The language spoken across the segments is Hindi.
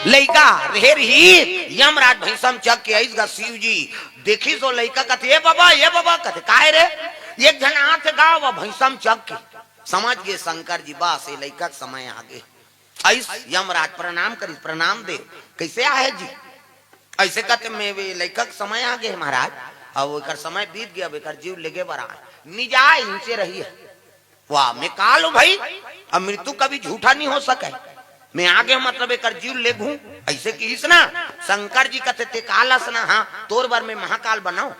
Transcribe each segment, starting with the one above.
लइका रेर ही यमराज भैसम चक के आइस गा शिव जी देखी सो लइका कहते ये बाबा कहते काहे रे एक जन हाथ गाव भैसम चक के समझ गए शंकर जी बस ये लइका समय आगे ऐस यमराज प्रणाम करी प्रणाम दे कैसे आए जी ऐसे कहते मैं लइका समय आ गए महाराज अब एक समय बीत गया अब जीव लेगे बरा निजाए नीचे रही है वाह मैं काल भाई अब मृत्यु कभी झूठा नहीं हो सके मैं आगे मतलब एक जीव ले घू ऐसे की ना शंकर जी कहते ते कालस ना हाँ तोर बार में महाकाल बनाओ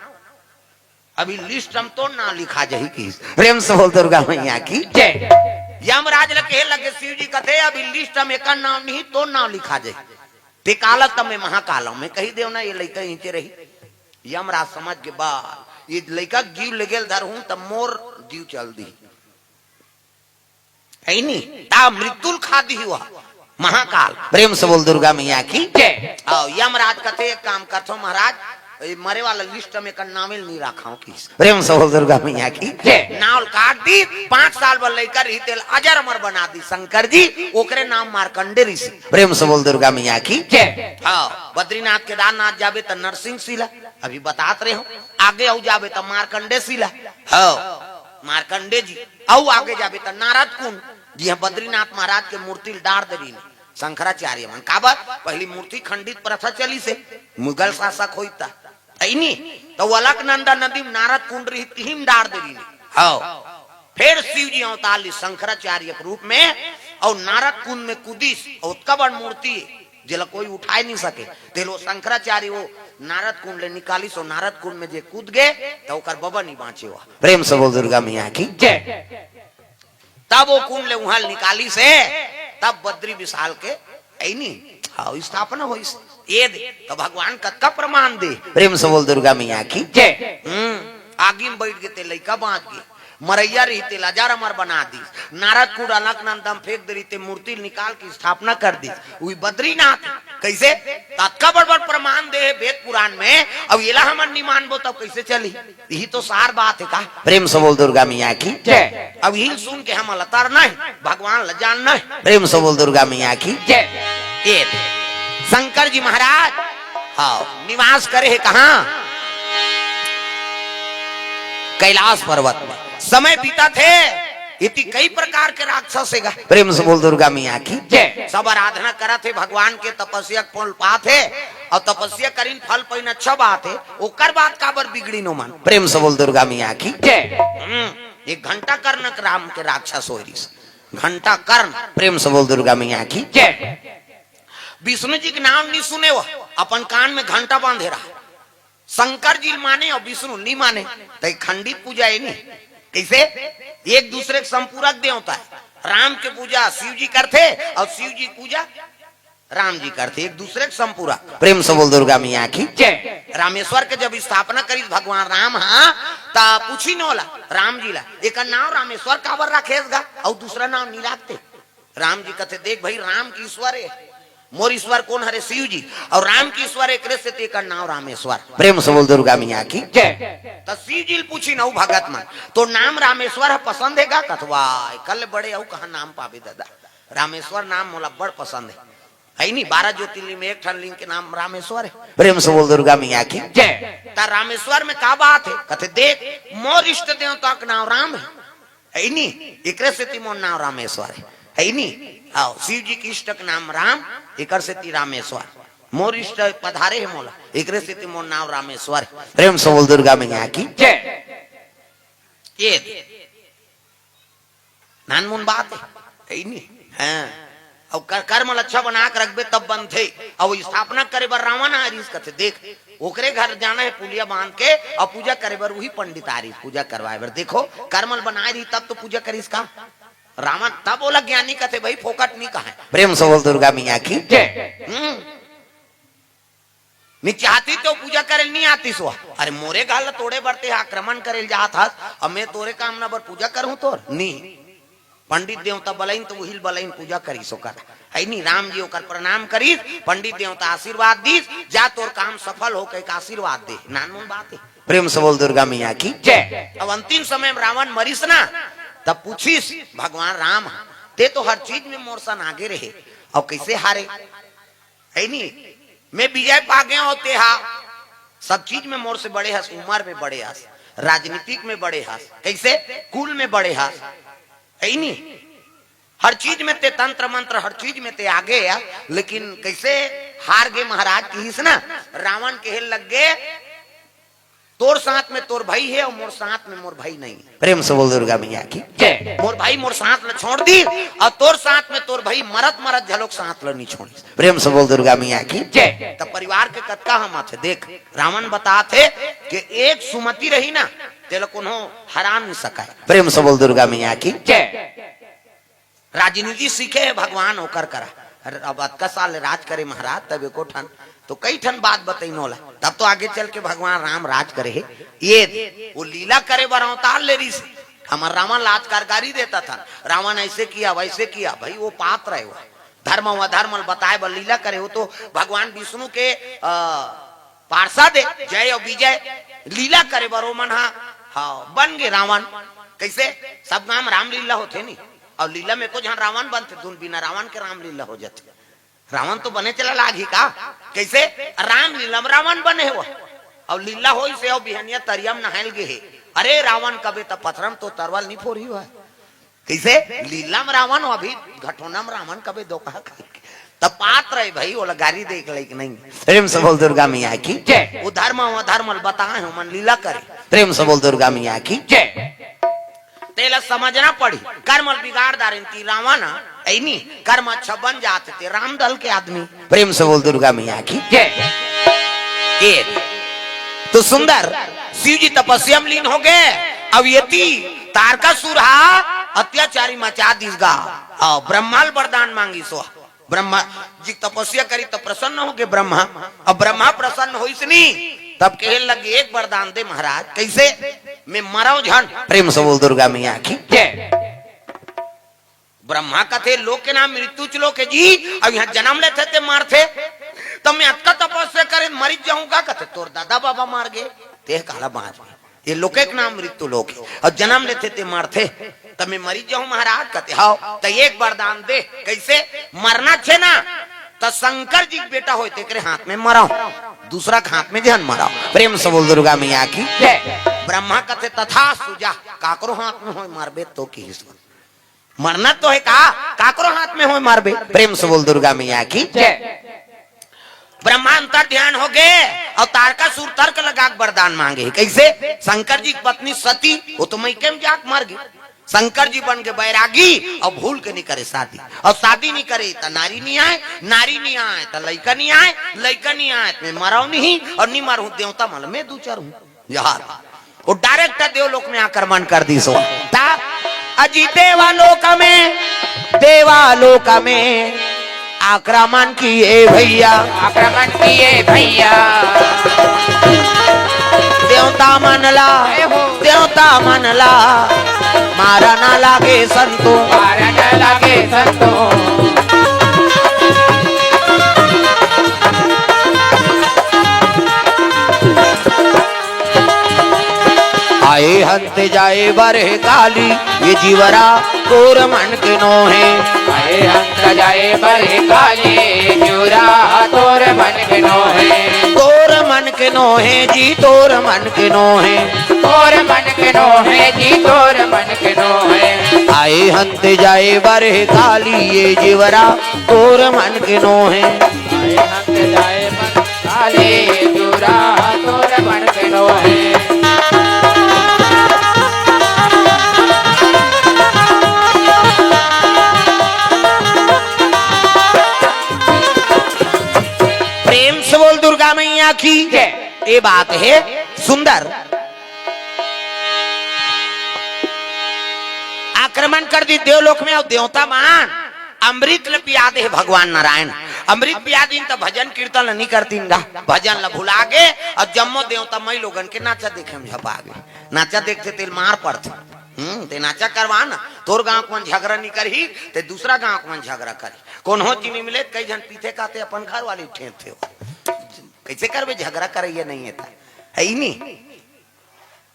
अभी लिस्ट हम तो ना लिखा जाही की प्रेम से बोल दुर्गा मैया की जय यमराज लगे शिव जी कहते अभी लिस्ट हम एक नाम नहीं तो ना लिखा जाए ते कालस तब मैं महाकाल मैं कही देव ना ये लड़का नीचे रही यमराज समझ के बाद ये लड़का जीव ले धर हूं तब मोर जीव चल दी है नहीं ता मृत्यु खा दी हुआ महाकाल प्रेम से बोल दुर्गा मैया की जय यमराज कहते एक काम करते महाराज मरे वाला लिस्ट में का नामिल नहीं रखा की प्रेम से बोल दुर्गा मैया की नावल काट दी 5 साल बाद लेकर ही अजर अमर बना दी शंकर जी ओकरे नाम मार्कंडे ऋषि प्रेम से बोल दुर्गा मैया की जय बद्रीनाथ केदारनाथ जाबे तो नरसिंह शिला अभी बतात रहे हो आगे आओ जाबे तो मार्कंडे शिला मार्कंडे जी आओ आगे जाबे तो नारद कुंड जी हाँ बद्रीनाथ महाराज के मूर्ति डार दरी शंकराचार्य मन काबर पहली मूर्ति खंडित प्रथा चली से मुगल शासक होता तो अलकनंदा नदी नारद कुंड रही तीन डार दरी फिर शिव जी अवतार ली शंकराचार्य के रूप में और नारद कुंड में कुदिस उसका बड़ मूर्ति जिला कोई उठा नहीं सके तेलो शंकराचार्य वो नारद कुंड ले निकाली सो नारद कुंड में जे कूद गए तो ओकर बबा नहीं बाँचे हुआ प्रेम से बोल दुर्गा मैया की जय तब वो कुंड ले उहाल निकाली से तब बद्री विशाल के स्थापना हो ये दे तो भगवान का प्रमाण दे प्रेम से बोल दुर्गा मैया की जय आगे में बैठ गए लइका बांध गए मरैया रही लाजार अमर बना दी नारद कुंड अलकनंदम फेंक दे रही मूर्ति निकाल की स्थापना कर दी वही बद्रीनाथ कैसे तत्का बड़ बड़ प्रमाण दे वेद पुराण में अब ये हमन नहीं मानबो तब कैसे चली यही तो सार बात है का प्रेम से बोल दुर्गा मैया की जय अब यही सुन के हम लतार नहीं भगवान ल जान नहीं प्रेम से बोल दुर्गा मैया की जय शंकर जी महाराज हाँ निवास करे है कहाँ कैलाश पर्वत में समय बीता थे इतनी कई प्रकार के राक्षस है प्रेम से बोल दुर्गा मैया की जय सब आराधना करा थे भगवान के तपस्या फल पाते और तपस्या करीन फल पैन अच्छा बात है ओकर बात काबर बिगड़ी नो मन प्रेम से बोल दुर्गा मैया की जय एक घंटा कर्ण राम के राक्षस हो घंटा कर्ण प्रेम से बोल दुर्गा मैया की जय विष्णु जी के नाम नहीं सुने वो अपन कान में घंटा बांधे रहा शंकर जी माने और विष्णु नहीं माने तो खंडित पूजा है नहीं कैसे एक दूसरे के संपूरक देवता है राम के पूजा शिव जी करते और शिव जी पूजा राम जी करते एक दूसरे के संपूरक प्रेम से बोल दुर्गा मैया की जय रामेश्वर के जब स्थापना करी भगवान राम हाँ ता पूछी न होला राम जी ला एक नाम रामेश्वर काबर रखेगा और दूसरा नाम नहीं रखते राम जी कहते देख भाई राम की ईश्वर है मोर ईश्वर कौन हरे शिव जी और राम की ईश्वर एक से तेकर नाम रामेश्वर प्रेम से बोल दुर्गा मैया की जय तो शिव जी पूछी न भगत मन तो नाम रामेश्वर पसंद है का कथवा कल बड़े औ कहा नाम पावे दादा रामेश्वर नाम मोला बड़ पसंद है नहीं 12 ज्योतिर्लिंग में एक ठन लिंग के नाम रामेश्वर है प्रेम से बोल दुर्गा मैया की जय ता रामेश्वर में का बात है कहते देख मोर इष्ट देवता का नाम राम है नहीं एक से मोर नाम रामेश्वर है नहीं आओ शिव जी की इष्ट नाम राम एक से रामेश्वर मोर इष्ट पधारे है मोला एक से मोर नाम रामेश्वर प्रेम से बोल दुर्गा मैया की जय ये नानमुन बात है नहीं हाँ और कर्म अच्छा बना कर रखबे तब बंद थे और स्थापना करे बर रावण आरिस कहते देख ओकरे घर जाना है पुलिया बांध के और पूजा करे बर वही पंडित आरिस पूजा करवाए बर देखो कर्मल बनाए रही तब तो पूजा करीस का रावण तब बोला ज्ञानी कहते भाई फोकट नहीं कहा प्रेम से बोल दुर्गा मैया की नहीं चाहती तो पूजा करे नहीं आती सो अरे मोरे गाल तोड़े बढ़ते आक्रमण करे जात अब मैं तोरे काम ना बर पूजा करूं तोर नहीं पंडित देवता बलाइन तो वही बलाइन पूजा करी सो कर है नहीं राम जी होकर प्रणाम करी पंडित देवता आशीर्वाद दी जा तोर काम सफल हो के आशीर्वाद दे नानमुन बात है प्रेम से बोल दुर्गा मैया की जय अब अंतिम समय में रावण मरीस ना तब पूछीस भगवान राम ते तो हर चीज में मोर सन आगे रहे और कैसे हारे है नहीं। मैं विजय पा गया होते हा, सब चीज में मोर से बड़े हस, उम्र में बड़े हस, राजनीतिक में बड़े हस, कैसे कुल में बड़े हस, है नहीं। हर चीज में ते तंत्र मंत्र, हर चीज में ते आगे या, लेकिन कैसे हार गए महाराज की हिस ना। रावण के लग गए तोर साथ में तोर भाई है और मोर साथ में मोर भाई नहीं। प्रेम से बोल दुर्गा मैया की जय। मोर भाई मोर साथ ल छोड़ दी और तोर साथ में तोर भाई मरत मरत झलोक साथ ल नहीं छोड़ी। प्रेम से बोल दुर्गा मैया की जय। तब परिवार के कतका हम थे देख, रावण बताते कि एक सुमति रही ना तेल कोनो हरा नहीं सका। प्रेम से बोल दुर्गा मैया की जय। राजनीति सीखे है भगवान होकर करा। अब अतका साल राज करे महाराज, तब एको ठन तो कई ठन बात बताइनोला, तब तो आगे चल के भगवान राम राज करे है। ये वो लीला करे बर अवतार ले रही, हमारा रावण लाज कारगारी देता था, रावण ऐसे किया वैसे किया, भाई वो पात्र है, वो धर्म अधर्म बताए बर लीला करे। हो तो भगवान विष्णु के पार्षद है, जय और विजय लीला करे बर वो मन हाँ बन गए रावण। कैसे सब नाम रामलीला होते नहीं, और लीला में को जहां रावण बनते धुन बिना रावण के रामलीला हो जाते। रावण तो बने चला लागी का, कैसे रामलीला में रावण बने हुआ और लीला हो से और बिहनिया तरियम नहल गे। अरे रावण कबे तब पथरम तो तरवल नहीं फोरी हुआ, कैसे लीला में रावण अभी घटोना में रावण कबे दो कहा तब पात्र है भाई, वो गाड़ी देख ले नहीं। प्रेम से बोल दुर्गा मैया की जय। वो धर्म अधर्म बताए हो मन लीला करे। प्रेम से बोल दुर्गा मैया की जय। तेला समझना पड़ी, कर्म बिगाड़ दारिन थी रावण ऐनी, कर्म अच्छा बन जाते थे राम दल के आदमी। प्रेम से बोल दुर्गा मैया की जय। तो सुंदर शिव जी तपस्या में लीन हो गए। अब यति तारकासुर अत्याचारी मचा दिसगा और ब्रह्माल वरदान मांगी सो। ब्रह्मा जी तपस्या करी तो प्रसन्न हो गए ब्रह्मा। अब ब्रह्मा प्रसन्न हो इसनी तब कहे लगे एक वरदान दे महाराज, कैसे मैं मराऊ झन। प्रेम से बोल दुर्गा मैया की जय। ब्रह्मा कथे लोग के नाम मृत्यु चलो के जी, अब यहाँ जन्म लेते थे मारते, तब मैं अतका तपस्या करे मरी जाऊंगा। कथे तोर दादा बाबा मार गए ते काला बाज, ये लोके के नाम मृत्यु लोग और जन्म लेते थे मारते, तब मैं मरी जाऊं महाराज। कहते हाओ तो एक वरदान दे, कैसे मरना छे ना तो शंकर जी बेटा हो तेरे हाथ में मराओ, दूसरा हाथ में ध्यान मराओ। प्रेम से बोल दुर्गा मैया की जय। ब्रह्मा कहते तथा सुजा, काकरो हाथ में हो मारबे तो की मरना तो है का, काकरो हाथ में हो मारबे। प्रेम से बोल दुर्गा मैया की जय। ब्रह्मा अंतर ध्यान हो गए और तारकासुर तर्क लगा वरदान मांगे। कैसे शंकर जी की पत्नी सती वो तो मैं केम जाक मर गई, शंकर जी बन के बैरागी और भूल के नहीं करे शादी, और शादी नहीं करे तो नारी नहीं आए, नारी नहीं आए तो लड़का नहीं आए, लड़का नहीं आए तो मैं मराऊ नहीं और नहीं मारू देवता माल मैं दू चार हूँ यार। वो डायरेक्ट देवलोक में आक्रमण कर दी सो अजी देवालोक में आक्रमण किए भैया, आक्रमण किए भैया। देवता मनला मारा ना लागे संतो, मारा न लागे संतो। आए हंते जाए बरहे काली ये जीवरा तोर मन के नो है। आए हंत जाए बरहे काली जीवरा तोर मन के नो है। तोर मन के नो है जी, तोर मन के नो है, तोर मन के नो है जी, तोर मन के नो है। आए हंते जाए बरहे काली ये जीवरा तोर मन के नो है। आए हंत जाए मन काली जीवरा तोर मन के नो है। दुर्गा मैया की ये बात है सुंदर। आक्रमण कर दी देवलोक में और देवता मान अमृत ल पिया दे भगवान नारायण। अमृत पिया दिन तो भजन कीर्तन नहीं करती, भजन ल भुला गे और जम्मो देवता मई लोगन के नाचा देखे में झपा गए। नाचा देखते तेल मार पड़ते, ते नाचा करवा ना तोर गांव को झगड़ा नहीं करी ते दूसरा गांव को झगड़ा करी। कौन हो चीनी मिले कई जन पीते काते अपन घर वाले ठेठ थे, कैसे करवे झगड़ा करे ये नहीं है ही नहीं।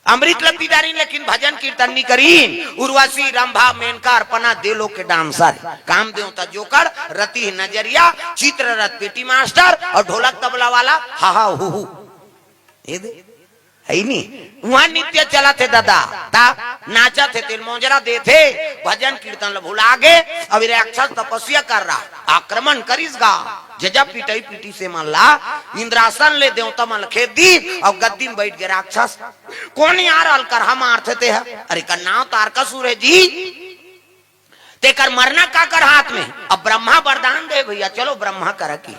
अमृत लतीदारी लेकिन भजन कीर्तन नहीं करीन। उर्वशी रंभा मेनका अर्पणा देलो के डांसर, काम देवता जोकर, रति नजरिया, चित्र रथ पेटी मास्टर और ढोलक तबला वाला हा हा हु हु। ये दे है नहीं वहां नित्य चला थे दादा ता नाचा थे तिल मोजरा दे थे भजन कीर्तन भुला गे। अभी राक्षस तपस्या कर रहा आक्रमण करीसगा जजा पिटाई पीटी से मल्ला इंद्रासन ले देवता मल खेत दी और गद्दी में बैठ गए राक्षस। कौन यार अलकर हम आरते थे अरे कन्ना तार का सूर है जी तेकर मरना का कर हाथ में। अब ब्रह्मा वरदान दे भैया चलो ब्रह्मा कर की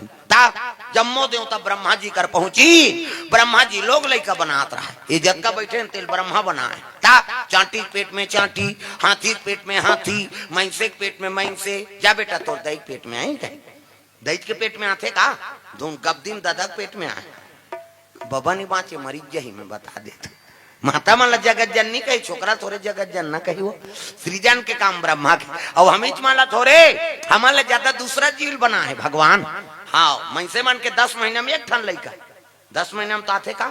जम्मो देवता ब्रह्मा जी कर पहुंची। ब्रह्मा जी लोग लइका बनात रहा इज्जत का बैठे तेल ब्रह्मा बनाए ता चांटी पेट में चांटी, हाथी पेट में हाथी, मैंसे पेट में मैंसे। जा बेटा तोर दही पेट में आई गए दही के पेट में आते का धूम गबदीम दादा पेट में आए बाबा नहीं बाँचे मरीज जही में बता देते माता माला जगत जन नहीं कही छोकरा थोड़े जगत जन ना कही वो सृजन के काम ब्रह्मा के और हमीच माला थोड़े हमारे ज्यादा दूसरा जीव बना है भगवान। हाँ मन से मन के 10 महीना में एक ठन लइका 10 महीना में तो आते का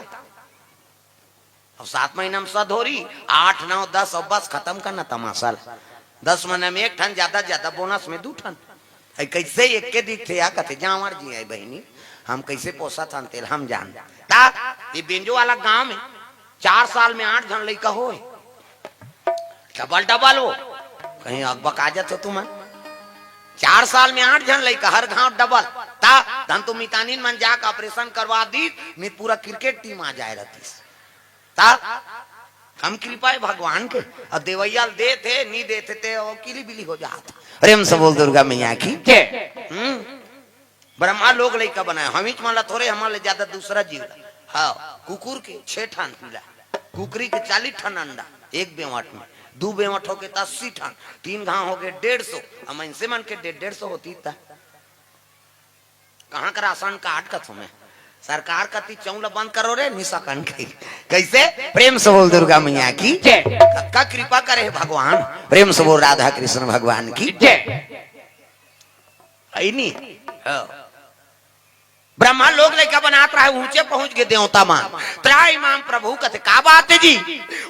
और 7 महीना में सद हो रही 8 9 10 और बस खत्म करना तमाशा। 10 महीना में एक ठन ज्यादा बोनस में 2 ठन कैसे एक के दिखते या कहते जावर जी है बहनी हम कैसे पोसा था तेल हम जान ता ये बेंजो वाला गांव में 4 साल में 8 जन लड़का हो डबल डबल हो कहीं अकबक आ जाते तुम 4 साल में 8 जन लड़का हर गांव डबल ता धन तो मितानीन मन जाकर ऑपरेशन करवा दी नहीं पूरा क्रिकेट टीम आ जाए रहती ता हम कृपा है भगवान के अब देवैया दे थे नहीं देते थे और किली बिली हो जाता। प्रेम से बोल दुर्गा मैया की ब्रह्मा लोग लड़का बनाए हमीच माला थोड़े हमारे ज्यादा दूसरा जीव। हाँ कुकुर के 6 ठन पीला कुकरी के 40 ठन अंडा 1 बेवट में 2 बेवट हो गए 80 ठन 3 घाव हो गए 150 हम इनसे मन के 150 होती था कहाँ का राशन कार्ड का तुम्हें सरकार का ती चौला बंद करो रे निशाकन के कैसे। प्रेम से बोल दुर्गा मैया की का कृपा करे भगवान। प्रेम से बोल राधा कृष्ण भगवान की नहीं ब्रह्मा लोग लेकर बनात रहा ऊंचे पहुंच गए देवता मान त्राई माम प्रभु कहते का बात है जी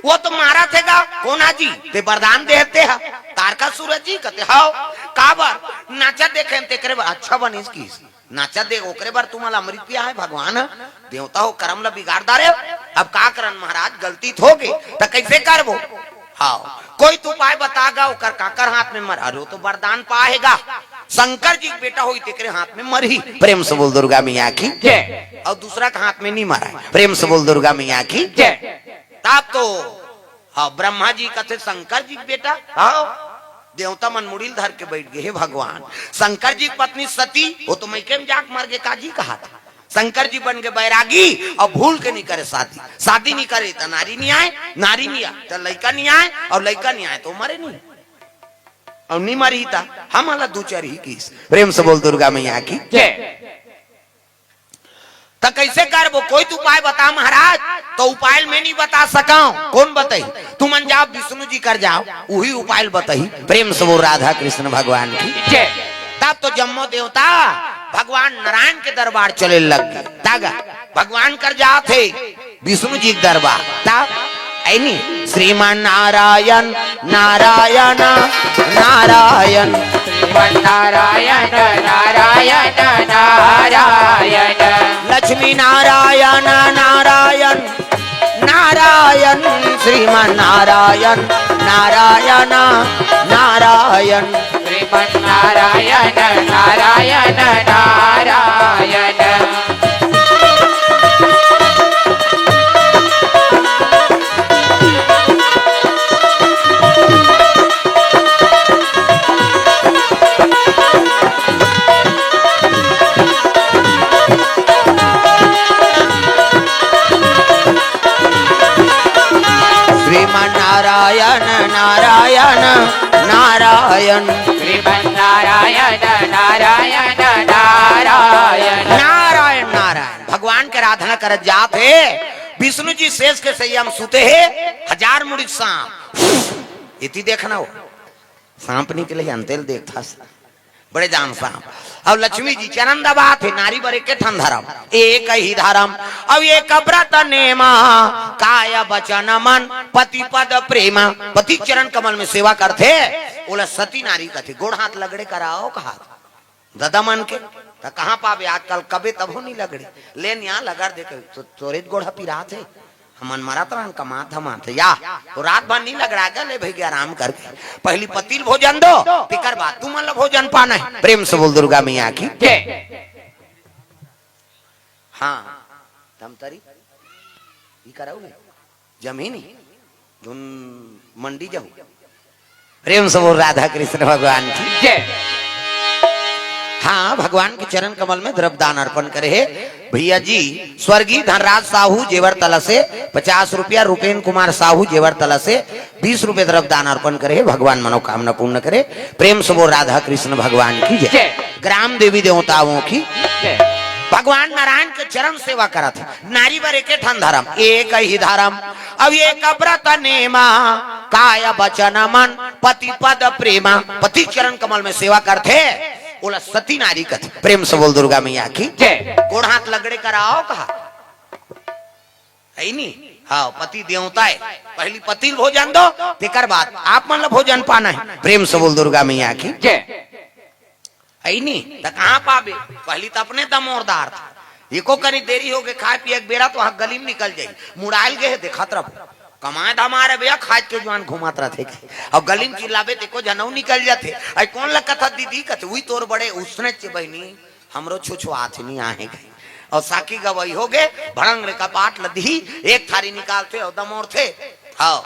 वो तो मारा थेगा कोना जी ते वरदान देते हैं तारका सूरज जी कहते हाओ का बार नाचा देखे तेकरे अच्छा बनिस की नाचा दे ओकरे बार तुम्हारा अमृत पिया है भगवान देवता हो कर्म ला बिगाड़ रे अब का करन महाराज गलती हो गई तो कैसे करबो। हाँ कोई तो उपाय बतागा ओकर काकर हाथ में मर अरे तो वरदान पाएगा शंकर जी बेटा हुई तेरे हाथ में मरी। प्रेम से बोल दुर्गा मैया की और दूसरा का हाथ में नहीं मरा। प्रेम से बोल दुर्गा मैया की तब तो हाँ ब्रह्मा जी कहते शंकर जी बेटा हाँ देवता मन मुड़िल धर के बैठ गए हे भगवान। शंकर जी की पत्नी सती वो तो मैके में जाक मर गए काजी कहा था शंकर जी बन गए बैरागी और भूल के नहीं करे शादी नहीं करे तो नारी नहीं आए नारी नहीं आए तो लड़का नहीं आए और लड़का नहीं आए तो मरे नहीं और नहीं मरी था हम अलग 2-4 ही की। प्रेम से बोल दुर्गा मैया की तो कैसे कर वो कोई तो उपाय बता महाराज तो उपाय में नहीं बता सका कौन बताई तुम जाओ विष्णु जी कर जाओ वही उपाय बताई। प्रेम से बोल राधा कृष्ण भगवान की तब तो जम्मो देवता भगवान नारायण के दरबार चले लग गए तागा भगवान कर जाते विष्णु जी के दरबार तब ऐनी श्रीमान नारायण नारायण नारायण श्रीमन नारायण नारायण नारायण लक्ष्मी नारायण नारायण नारायण श्रीमान नारायण नारायण नारायण श्रीमन नारायण नारायण नारायण नारायण नारायण नारायण श्रीमन नारायण नारायण नारायण नारायण नारायण भगवान के आराधना कर जाते विष्णु जी शेष के संयम सुते है 1000 मुड़ी सांप इति देखना हो सांप निकले अंतेल देखता बड़े जान सांप अब लक्ष्मी जी चरण दबा थे नारी बरे के ठन धर्म एक ही धर्म। अब ये कब्रत नेमा काया वचन मन पति पद प्रेमा। पति चरण कमल में सेवा करते बोला सती नारी कथे गोड़ हाथ लगड़े कराओ कहा दादा मन के तो कहाँ पावे आजकल कबे तब नहीं लगड़े लेन यहाँ लगा दे तो तोरे गोड़ा पिरा थे हमन मरा तरन कमात हमात या तो रात भर नहीं लगड़ा गया ले भैया आराम करके पहली पतिल भोजन दो फिकर बात तू मतलब भोजन पाना है। प्रेम से बोल दुर्गा मैया की हाँ तम तरी कराओगे जमीनी धुन मंडी जाऊ। प्रेम से बोल राधा कृष्ण भगवान की जय। हाँ भगवान के चरण कमल में द्रव्य दान अर्पण करे है भैया जी। स्वर्गीय धनराज साहू जेवर तला से 50 रुपया, रुपेन कुमार साहू जेवर तला से 20 रुपए द्रव्य दान अर्पण करे। भगवान मनोकामना पूर्ण करे। प्रेम से वो राधा कृष्ण भगवान की जय। ग्राम देवी देवताओं की भगवान नारायण के चरण सेवा करा था नारी बर के ठन धर्म एक ही धर्म। अब ये कब्रत नेमा काया वचन मन पति पद प्रेमा। पति चरण कमल में सेवा करते बोला सती नारी कथ। प्रेम से बोल दुर्गा मैया की जय। गोड़ हाथ लगड़े कराओ कहा है नहीं। हाँ पति देवता है पहली पति भोजन दो फिकर बात आप मतलब भोजन पाना है। प्रेम से बोल दुर्गा मैया की जय है नहीं तो कहाँ पावे पहली तो अपने दमोरदार था एको करी देरी हो गए खाए पिए बेरा तो वहां गली में निकल जाये मुड़ाइल गए देखत रहो कमाए हमारे भैया खाज के जवान घुमात रहे और गली में चिल्लावे देखो जनऊ निकल जाते अरे कौन लगता था दीदी कहते वही तोर बड़े उसने बहनी हमरो छुछो हाथ नहीं आए गए और साकी गवई हो गए भड़ंग का पाट लदी एक थारी निकालते और दमोर थे। हाँ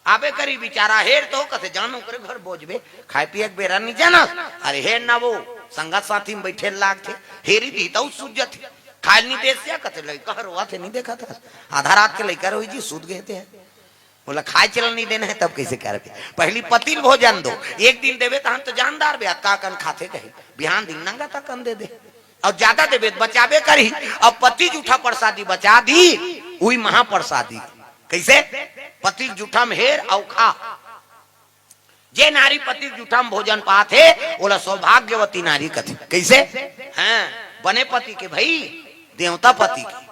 आबे करी बेचारा हेर तो कहते जानो करे घर बोझबे खाए पिए बेरा नहीं जाना अरे हेर ना वो संगत साथी में बैठे लाग थे हेरी दी तो सूझ थे खाल नहीं दे कहते लड़का हरवा थे नहीं देखा था आधा रात के लड़का रोई जी सूद गए थे बोला खाए चल नहीं देना है तब कैसे करके पहली पतिल भोजन दो एक दिन देवे तो हम तो जानदार बे का कन खाते कहे बिहान दिन नंगा तक कन दे और ज्यादा देवे बचावे करी अब पति जूठा प्रसादी बचा दी वही महाप्रसादी कैसे पति जूठा में हेर और खा जे नारी पति जूठा में भोजन पाते बोला सौभाग्यवती नारी कथे कैसे हैं बने पति के भाई देवता पति की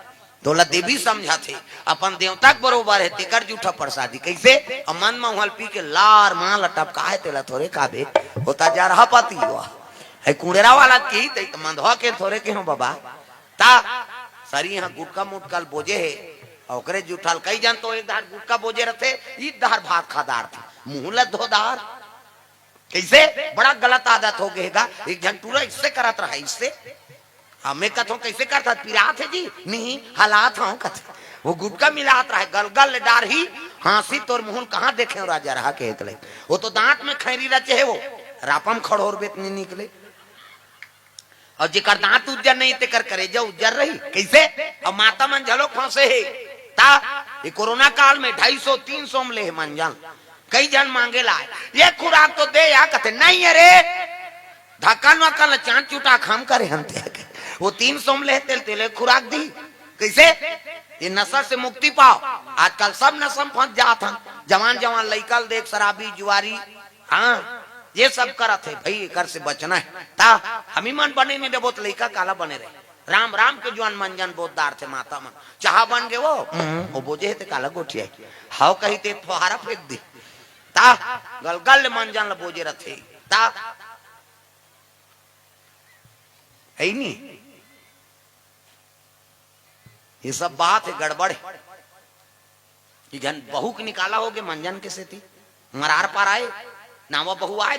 तोला देवी समझा थे अपन देवता के बरोबर है तेकर जूठा प्रसादी कैसे और मन में उहल पी के लार मां लटपका है तेला थोड़े काबे होता जा रहा पति हुआ है कुड़ेरा वाला की तो मंधवा के थोड़े के हो बाबा ता सरी यहाँ गुटका मुटकल बोझे है ओकरे जूठल कई जन तो एक दार गुटका बोझे रहते एक दार भात खादार था मुंह धोदार कैसे बड़ा गलत आदत हो गएगा एक जन टूरा इससे करत रहा इससे हमें कथो कैसे करता पिरात है जी नहीं हालात हाँ कथ वो गुटका मिलात रहा गलगल डार ही हाँसी तोर मुंह कहाँ देखे राजा रहा के वो तो दांत में खैरी रचे है वो रापम खड़ोर बेत नहीं निकले और जेकर दांत उज्जर नहीं तेकर करेजा उज्जर रही कैसे और माता मन झलो फंसे है ता ये कोरोना काल में 250-300 में ले मंजन कई जन मांगे ला ये खुराक तो दे या कहते नहीं अरे ढक्कन वक्कन चांद चूटा खम करे हम वो 300 में ले तेले खुराक दी कैसे ये नशा से मुक्ति पाओ आजकल सब नशा में फंस जात हैं जवान जवान लइकल देख शराबी जुआरी हाँ ये सब करत है भाई कर से बचना है ता हमी मन बने नहीं देबो तो लइका काला बने रहे राम राम के जवान मंजन बोधदार थे माता मन चाह बन गए वो बोझे थे काला गोठिया हाउ कही ते फुहारा फेंक दी ता गलगल मंजन ल बोझे रथे ता है नहीं ये सब बात है गड़बड़ है कि जन बहू के निकाला हो गए मंजन के से थी मरार पार आए ना वो बहू आई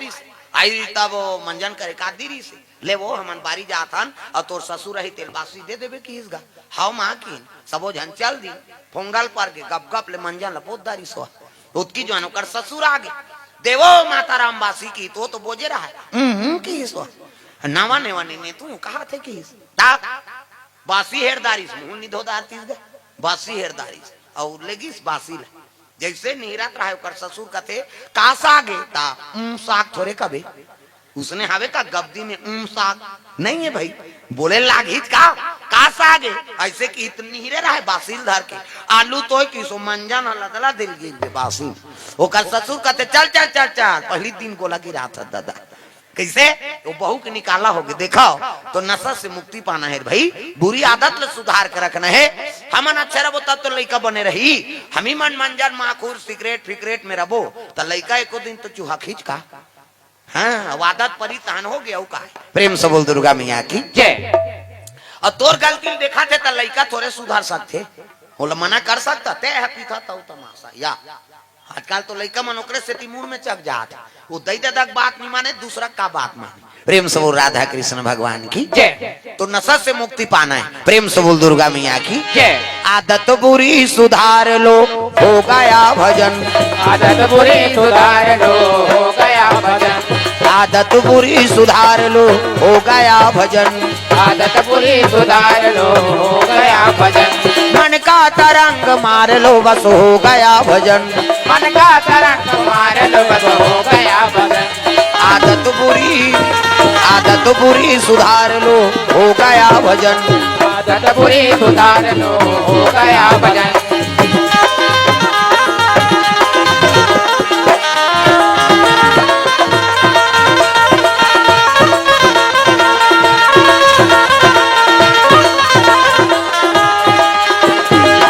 रही तब मंजन करे का दी रही से ले वो हमन बारी जाथन और तोर ससुर रही तेलबासी दे देबे की इसगा हाउ मां की सबो जन चल दी फोंगल पर के गप गप ले मंजन ल पोदारी सो उतकी जवान कर ससुर आ गए देवो माता रामबासी की तो बोझे रहा है की सो नवा नेवा ने तू कहा थे की ता बासी हेरदारी मुंह निधोदार तीस बासी हेरदारी और लेगिस बासी ले जैसे नीरत रहा कर ससुर कथे कासा गे ता साग थोड़े कबे उसने हवे का गब्दी में साग नहीं है भाई बोले लागित का कासा गे ऐसे कि इतनी हीरे रहा बासिल धर के आलू तो की सो मंजन हलदला दिल गिर बासिल वो कर ससुर कथे चल चल चल चल पहली दिन गोला गिरा था दादा कैसे? वो बहू के निकाला होगे देखो तो नशा से मुक्ति पाना है भाई, बुरी आदत ले सुधार कर रखना है। हमन अच्छा रहो तब तो लड़का बने रही, हम ही मन मंजन माखूर सिगरेट फिगरेट में रहो तो लड़का एको दिन तो चूहा खींच का। हाँ आदत परितान हो गया का। प्रेम से बोल दुर्गा मैया की जय। और तोर गलती देखा थे तो लड़का थोड़े सुधार सकते, बोला मना कर सकता ते है पीता तो तमाशा या आजकल तो लड़का मन ओकरे से मुंह में चक जाता, वो दई दक बात नहीं माने दूसरा का बात माने। प्रेम से बोल राधा कृष्ण भगवान की जय। तो नशा से मुक्ति पाना है, प्रेम से बोल दुर्गा मैया की जय। आदत बुरी सुधार लो हो गया भजन, आदत बुरी सुधार लो हो गया भजन, आदत बुरी सुधार लो हो गया भजन, आदत बुरी सुधार लो हो गया भजन, मन का तरंग मार लो बस हो गया भजन, मन का तरंग मार लो बस हो गया भजन, आदत बुरी सुधार लो हो गया भजन, आदत बुरी सुधार लो हो गया भजन,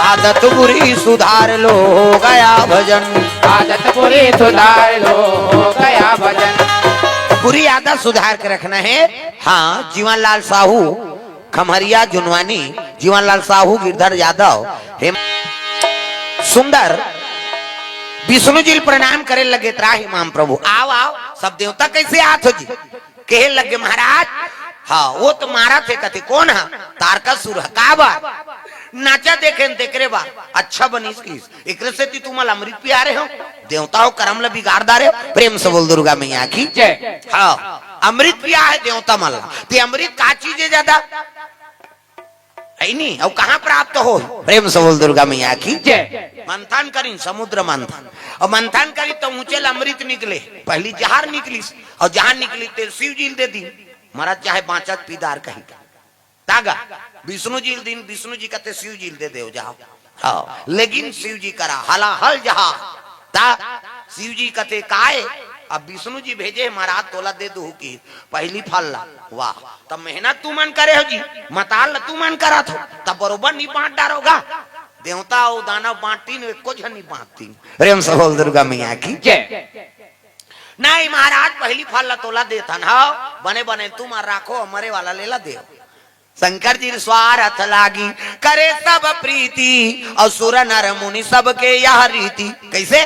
आदत बुरी सुधार लो हो गया भजन, आदत बुरी सुधार लो हो गया भजन। बुरी आदत सुधार के रखना है। हाँ जीवनलाल साहू खमहरिया जुनवानी, जीवनलाल साहू गिरधर यादव हेम सुंदर विष्णु जी प्रणाम करे लगे त्राही माम प्रभु आओ आओ सब देवता कैसे आत हो जी कहे लगे महाराज। हाँ वो तो मारा थे कथे कौन है तारकासुर का बात नाचा देखे देख बा अच्छा बनीस की एक से तुम्हारा अमृत पिया रहे हो देवताओं करम ल बिगाड़ रहे हो। प्रेम से बोल दुर्गा मैया की जय। हाँ अमृत पिया है देवता मल्ला ते अमृत का चीज है ज्यादा है नहीं और कहाँ प्राप्त हो। प्रेम से बोल दुर्गा मैया की जय। मंथन करी समुद्र मंथन और मंथन करी तो ऊंचे अमृत निकले, पहली जहार निकली और जहार निकली तेल शिव जी दे दी महाराज चाहे बाँचत पीदार कही तागा विष्णु जी दिन विष्णु जी कहते शिव जी दे दे जाओ। हाँ लेकिन शिव जी करा हला हल जहा ता शिव जी कहते काए अब विष्णु जी भेजे महाराज तोला दे दो की पहली फल ला वाह तब मेहनत तू मन करे हो जी मताल तू मन करा थो तब बरोबर नहीं बांट डारोगा देवता और दानव बांटती कुछ नहीं बांटती। प्रेम से बोल दुर्गा मैया की जय। नहीं महाराज पहली फल ला तोला देता ना बने बने तुम राखो मरे वाला लेला दे। शंकर जी स्वार्थ लागी करे सब प्रीति और सुर नर मुनि सबके यह रीति। कैसे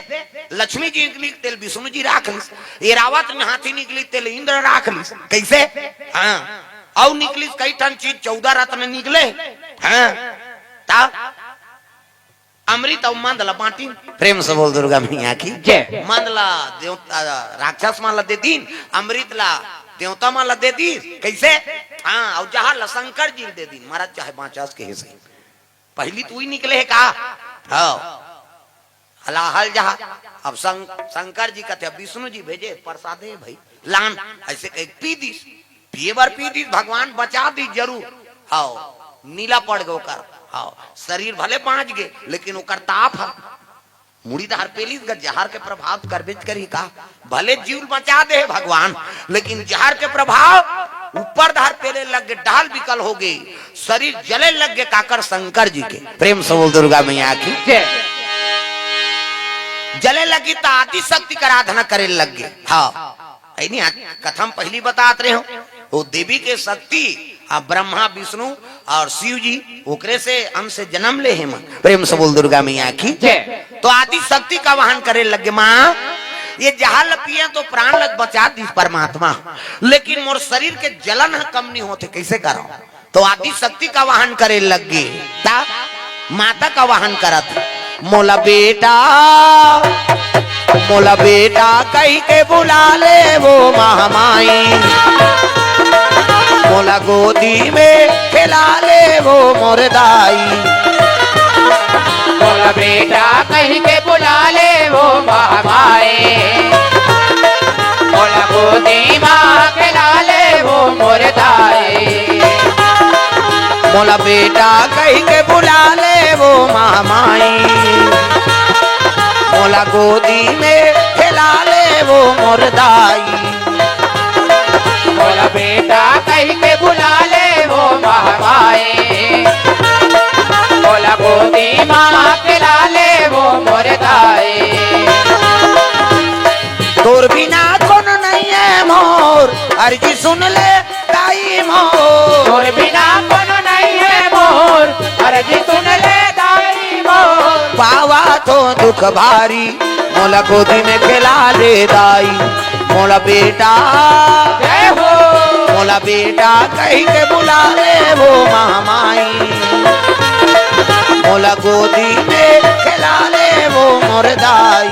लक्ष्मी जी निकली तेल विष्णु जी राख ली, ये रावत में हाथी निकली तेल इंद्र राख ली। कैसे हाँ और निकली कई टन चीज 14 रत्न निकले। हाँ ता अमृत और मंदला बांटी। प्रेम से बोल दुर्गा मैया की जय। मंदला देवता राक्षस माला दे दीन अमृत ला देवता माला दे दी। कैसे हाँ और जहां ला शंकर जी दे दी महाराज चाहे 50 के हिस्से पहली तू ही निकले है कहा। हाँ हलाहल जहा अब शंकर जी कहते विष्णु जी भेजे प्रसादे भाई लान ऐसे पी दी पिए बार पी दी भगवान बचा दी जरूर। हाँ नीला पड़ गो कर हाँ शरीर भले बाँच गए लेकिन ओकर ताप है मुड़ी धार पेली जहर के प्रभाव कर बेच कर ही कहा भले जीव बचा दे भगवान लेकिन जहर के प्रभाव ऊपर धार पेले लग गए डाल विकल हो गई शरीर जले लग गए काकर शंकर जी के। प्रेम से बोल दुर्गा मैया की जले लगी तो आदि शक्ति का आराधना करे लग गए। हाँ नहीं कथम पहली बतात रहे हो वो देवी के शक्ति ब्रह्मा विष्णु और शिव जी ओकरे से अंश जन्म ले हैं। प्रेम से बोल दुर्गा मैया की तो आदि शक्ति का वाहन करे लगे माँ ये जहां पिए तो प्राण लग बचा दी परमात्मा लेकिन मोर शरीर के जलन कम नहीं होते कैसे करो तो आदि शक्ति का वाहन करे लगे माता का वाहन करत मोला बेटा कही के बुला ले वो महामाई मोला गोदी में खिला ले वो मोरदाई मोला बेटा कहीं के बुला ले वो महामाई मोला गोदी माँ खिला ले वो मोरदाई मोला बेटा कही के बुला ले वो महामाई मोला गोदी में खिला ले वो मोरदाई। बेटा कहीं के बुला ले वो महामाए, बोला गोदी माँ खिला ले वो मोर दाए। तोर बिना कौन नहीं है मोर, अर्जी सुन ले दाई मोर। तोर बिना कौन नहीं है मोर, अर्जी सुन ले दाई मोर। पावा तो दुख भारी, मोला गोदी में खिला ले दाई। मोला बेटा जय हो, मोला बेटा कहीं के बुला ले वो महामाई। मोला गोदी में खिला ले वो मोर दाई।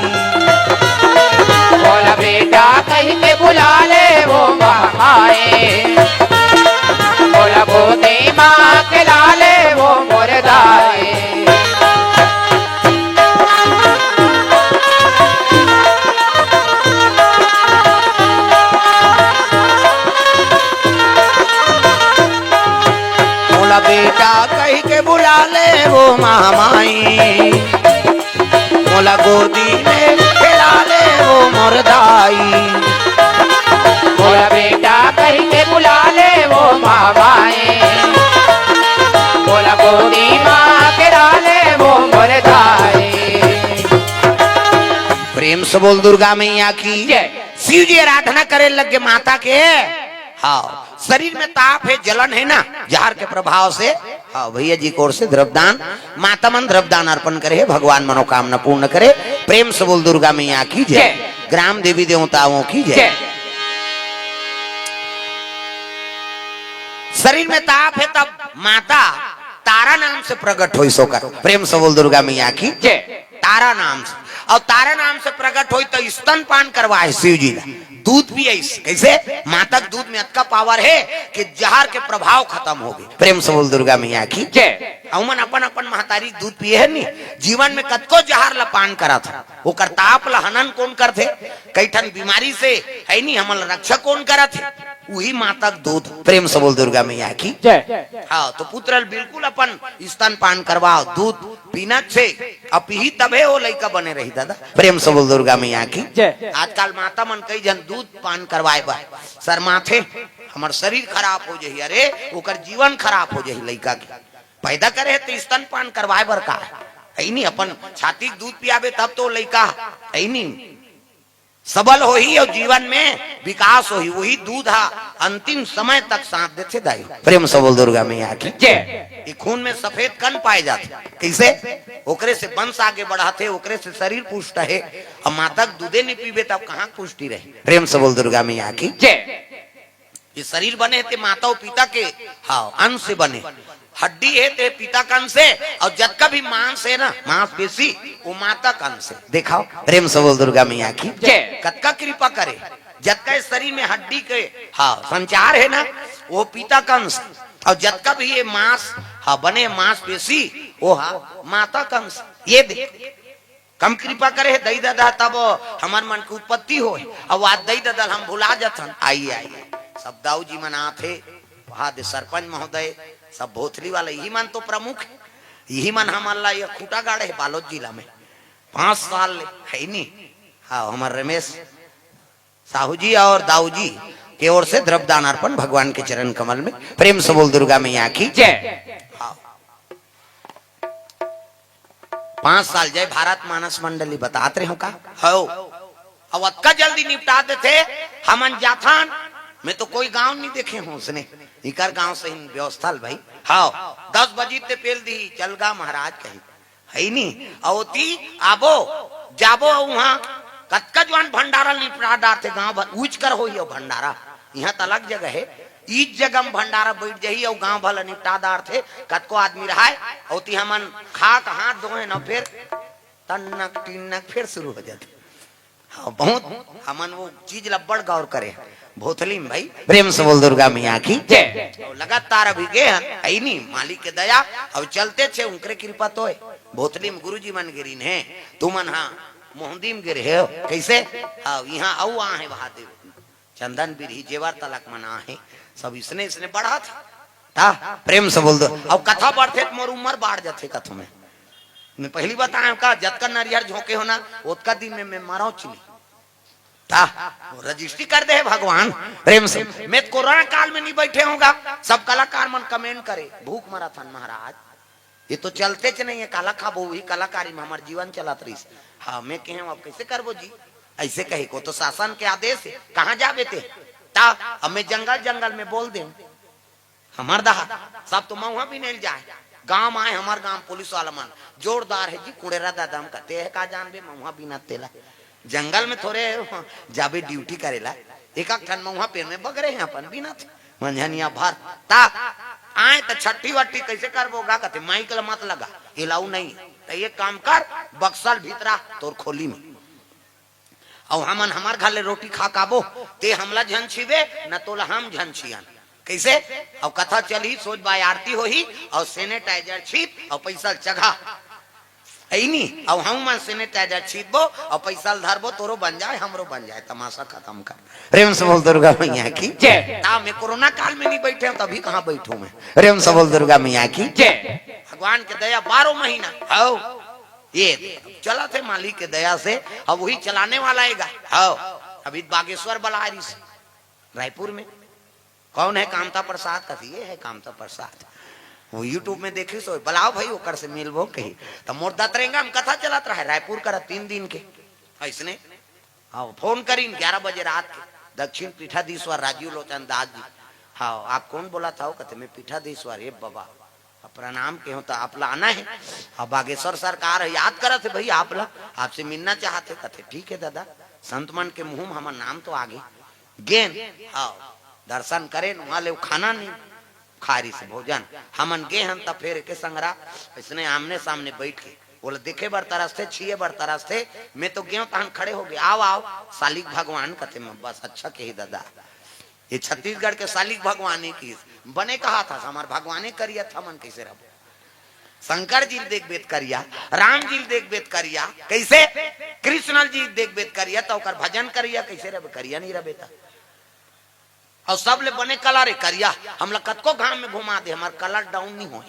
बोला बेटा कहीं के बुला ले वो महामाए, बोला गोदी माँ खिला ले वो मोर दाए। मोला बेटा कहीं के बुला ले वो महामाई। मोला गोदी में खिला ले वो मोर दाई। बोला बेटा कहीं के बुला ले वो महामाए, बोला गोदी माँ खिला ले वो मोर दाए। प्रेम से बोल दुर्गा मैया की जय। शिव जी आराधना करे लगे माता के। हाँ, शरीर में ताप है, जलन है ना, जहर के प्रभाव से। हाँ भैया जी की ओर से द्रव्यदान, माता मन द्रव्यदान अर्पण करे, भगवान मनोकामना पूर्ण करे। प्रेम से बोल दुर्गा मैया की जय। ग्राम देवी देवताओं की जय। शरीर में ताप है तब माता तारा नाम से प्रकट हुई सोकर। प्रेम से बोल दुर्गा मैया की जय। तारा नाम से, और तारा नाम से प्रकट हुई तो स्तनपान करवाए शिव जी का। दूध पिए, कैसे? माता के दूध में इतना पावर है कि जहर के प्रभाव खत्म हो गए। प्रेम से बोल दुर्गा मैया की जय। अमन अपन अपन महतारी दूध पिए है नहीं, जीवन में कतको जहर ला पान करा था, वो करताप ला हनन कौन करते, कई ठन बीमारी से है नहीं हमल रक्षा कौन करा थे, वही माता के दूध। प्रेम से बोल दुर्गा मैया की जय। हाँ, तो पुत्र बिल्कुल अपन स्तन पान करवाओ, दूध पीना छे, अब ही तबे वो लड़का बने रही दादा। प्रेम से बोल दुर्गा मैया की जय। आजकल माता मन कई जन दूध पान करवाए बा, सर माथे हमार शरीर खराब हो जाही, अरे ओकर जीवन खराब हो जाही। लड़का के पैदा करे तो स्तन पान करवाए बर का है नहीं, अपन छाती दूध पियाबे तब तो लड़का है नहीं सबल हो ही और जीवन में विकास हो ही। वही दूध हा अंतिम समय तक साथ देते दाई। प्रेम से बोल दुर्गा मैया की जय। ये खून में सफेद कण पाए जाते, कैसे? ओकरे से वंश आगे बढ़ाते, ओकरे से शरीर पुष्ट है। और माता दूधे नहीं पीबे तब कहाँ पुष्टि रहे। प्रेम से बोल दुर्गा मैया की जय। ये शरीर बने थे माता और पिता के हाँ अंश से बने, हड्डी है ते पिता का अंश है, और जब का भी मांस है ना, मांसपेशी, वो माता का अंश है। दिखाओ प्रेम से बोल दुर्गा मैया की जय। कतका कृपा करे, जब का शरीर में हड्डी के हाँ संचार है ना, वो पिता का अंश, और जब का भी ये मांस हाँ बने मांसपेशी, वो हाँ माता का अंश। ये देख कम कृपा करे दई दादा तब हमार मन की उत्पत्ति हो, और आज दई दादा हम भुला जाथन। आइए आइए सब दाऊ जी मन आथे, वहां सरपंच महोदय सब भोथली वाले, यही मन तो प्रमुख है, यही मन हमारा ये खूटा गाड़े है बालोद जिला में 5 साल है नहीं। हाँ हमारे रमेश साहू जी और दाऊ जी की ओर से द्रव्यदान अर्पण भगवान के चरण कमल में। प्रेम से बोल दुर्गा मैया की जय। हाँ 5 साल जय भारत मानस मंडली बताते रहे हो का हो, अब अक्का जल्दी निपटा देते हमन जाथान में तो कोई गांव नहीं देखे हो उसने, इकर गांव से ही व्यवस्था भाई। हाँ 10 बजे ते पेल दी चलगा महाराज कहीं है नहीं, अवती आबो जाबो वहां कतका जवान भंडारा निपटा डारते गांव भर उच कर हो भंडारा, यहाँ तो अलग जगह है, इस जगह में भंडारा बैठ जाही और गांव भला निपटा दार थे, कतको आदमी रहा अवती हमन खा हाथ धोए न फिर तन्नक टिन्नक फिर शुरू हो जाते। हाँ बहुत हमन वो चीज लब्बड़ गौर करे भोथली में भाई। प्रेम से बोल दुर्गा मैया की जय। लगातार अभी गए है नहीं, मालिक के दया अब चलते छे, उनके कृपा तो है। भोथली में गुरुजी मन गिरी है, तू मन हाँ मोहंदी में गिरे हो कैसे? हाँ यहाँ आओ आ है महादेव चंदन बिरही जेवर तलक मना है सब इसने इसने बढ़ा था। प्रेम से बोल दो अब कथा बढ़ते मोर उम्र बाढ़ जाते कथों में। मैं पहली बताया का जतका नरियर झोंके होना उतका दिन में मैं मारो चिली ता वो रजिस्ट्री कर दे भगवान प्रेम से। मैं कोरोना काल में नहीं बैठे होगा, सब कलाकार मन कमेंट करे भूख मरा था महाराज, ये तो चलते च नहीं है, काला खाबो वही कलाकारी में हमारे जीवन चलत रही। हाँ मैं कहे अब कैसे करबो जी, ऐसे कहे को तो शासन के आदेश है, कहाँ जा बेटे ता अब मैं जंगल जंगल में बोल दे हमार दहा सब तो मऊहा भी नहीं जाए। गांव आए हमार गांव पुलिस वाला मन जोरदार है जी, कुड़ेरा दादा हम कहते है का जान बे मऊहा बिना तेला जंगल में थोड़े जाबे ड्यूटी करेला, एक ठन मऊहा पेड़ में बगरे हैं अपन बिना मंझनिया भर ता आए तो छठी वट्टी कैसे करबोगा, कहते माइकल मत लगा इलाऊ नहीं तो ये काम कर बक्सल भीतरा तोर खोली में और हमन हमार घर ले रोटी खा काबो ते हमला झन छिबे न तोला हम झन छियन कैसे। और कथा चली सोच बाय आरती होही और सैनिटाइजर छीप और पैसा चढ़ा ऐनी और हम मन सैनिटाइजर छीपबो और पैसा धरबो तोरो बन जाए हमरो बन जाए, तमाशा खत्म कर। प्रेम से बोल दुर्गा मैया की जय। ता मैं कोरोना काल में नहीं बैठे हूं तभी कहां बैठूं मैं। प्रेम से बोल दुर्गा मैया की जय। भगवान के दया 12 महीना आओ ये चला थे मालिक के दया से, अब वही चलाने वाला है आओ। अभी बागेश्वर बलारी से रायपुर में कौन है कामता प्रसाद कथी ये है कामता प्रसाद, वो यूट्यूब में देखे सो बुलाओ भाई ओकर से मिलबो कही तो मोर दतरेंगा में कथा चलत रहा है रायपुर कर 3 दिन के ऐसने। हाँ फोन करी 11 बजे रात के दक्षिण पीठाधीश्वर राजीव लोचन दास जी। हाँ आप कौन बोला था, कहते मैं पीठाधीश्वर ये बाबा प्रणाम के हो तो आप ला आना है। अब बागेश्वर सरकार याद करा थे भाई आप ला आपसे मिलना चाहते, कहते ठीक है दादा संत मन के मुंह में हमारा नाम तो आगे गेन हाँ दर्शन करें वहां ले खाना नहीं खारी से भोजन हमन गे हम तब फिर के संगरा इसने आमने सामने बैठ के बोले देखे बर तरस थे छिए बर तरस थे मैं तो गेहूं तहन खड़े हो गए आओ आओ सालिक भगवान कहते मैं बस अच्छा कही दादा ये छत्तीसगढ़ के सालिक भगवान की बने कहा था हमार भगवाने करिया था मन कैसे रहो शंकर जी देख बेद करिया राम जी देख बेद करिया कैसे कृष्ण जी देख बेद करिया तो भजन करिया कैसे रहे करिया नहीं रहे बेटा और सब ले बने कलर करिया हम लोग कतको घाम में घुमा दे हमार कलर डाउन नहीं हो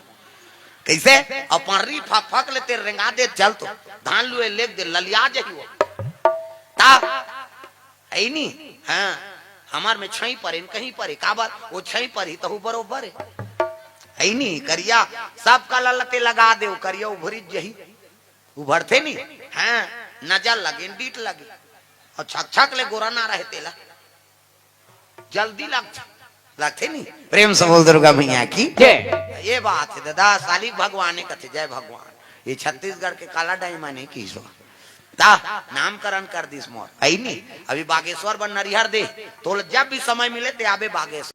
कैसे और पर्री फक ले तेरे रेंगा दे चल तो धान लुए लेक दे ललिया जही वो ता है नी हाँ हमार में छई पर कहीं पर काबर वो छई पर ही तो बरोबर है नी करिया सब कलर लते लगा दे करिया उभरी जही उभरते नी हाँ नजर लगे डीट लगे और छक छक ले गोरा ना रहे तेला जल्दी लगते नहीं। प्रेम से बोल दुर्गा मैया की जय। ये बात है दादा सालिक भगवान ने कथे जय भगवान ये छत्तीसगढ़ के काला डायमा ने की सो नामकरण कर दिस मोर है नहीं अभी बागेश्वर बन नरिहर दे तो जब भी समय मिले ते आबे बागेश्वर।